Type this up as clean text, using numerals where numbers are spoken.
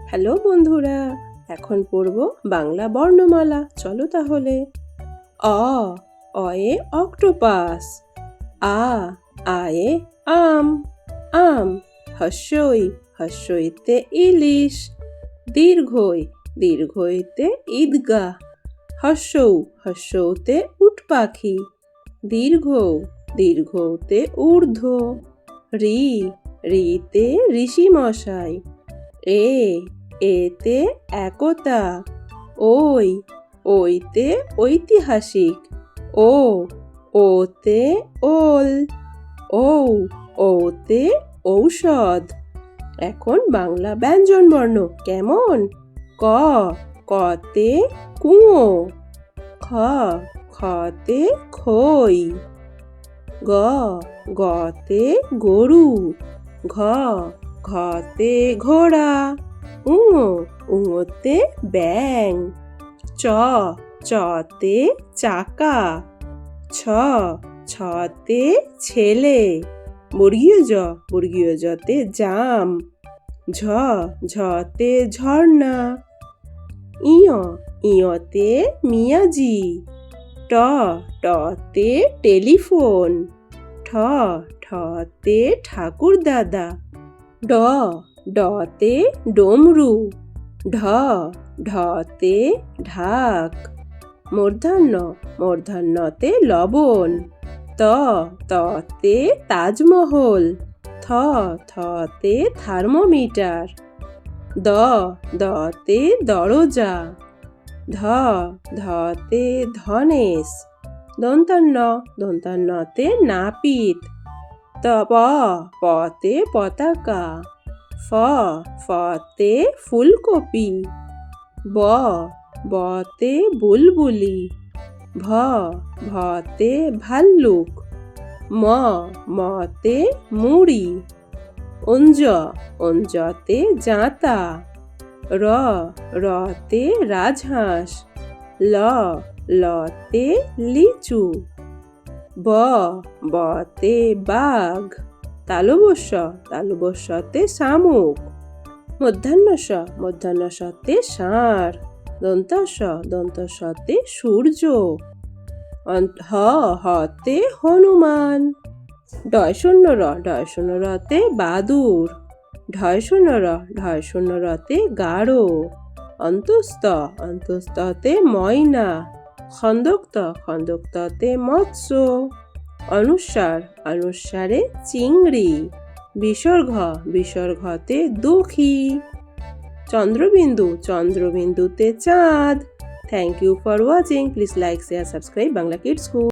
Hello বন্ধুরা, এখন পড়ব বাংলা বর্ণমালা। চলো তাহলে। অ অয়ে অক্টোপাস। আয়ে আম। হস্যইতে ইলিশ। দীর্ঘইতে ঈদগাহ। হস্যৌতে উট পাখি। দীর্ঘৌতে ঊর্ধ্ব। রিতে ঋষিমশাই। এতে একতা। ওইতে ঐতিহাসিক। ওতে ওল। ওতে ঔষধ। এখন বাংলা ব্যঞ্জন বর্ণ। কেমন? কতে কুয়ো। খতে খই। গতে গরু। ঘতে ঘোড়া। উঙোতে ব্যাঙ। চতে চাকা। ছতে ছেলে। বর্গীয় জতে জাম। ঝতে ঝর্ণা। ইয়তে মিয়াজি। টতে টেলিফোন। ঠতে ঠাকুর দাদা। ডতে ডমরু। ঢতে ঢাক। মূর্ধন্যতে লবণ। ততে তাজমহল। থতে থার্মোমিটার। দতে দরজা। ধতে ধনেশ। দন্তান্নতে নাপিত। পতে পতাকা। ফতে ফুলকপি। বতে বুলবুলি। ভতে ভাল্লুক। মতে মুড়ি। অঞ্জতে জাঁতা। রতে রাজহাঁস। লতে লিচু। বতে বাঘ। তালবস্যতে শামুক। মূর্ধন্যতে ষাঁড়। দন্তস্বতে সূর্য। হতে হনুমান। ডয়শূন্যরতে বাদুড়। ঢয়শূন্যরতে গাঢ়। অন্তস্ততে ময়না। খন্দক্ততে মৎস্য। অনুস্বারে চিংড়ি। বিসর্গতে দুঃখী। চন্দ্রবিন্দুতে চাঁদ। Thank you for watching. Please like, share, subscribe Bangla Kids School.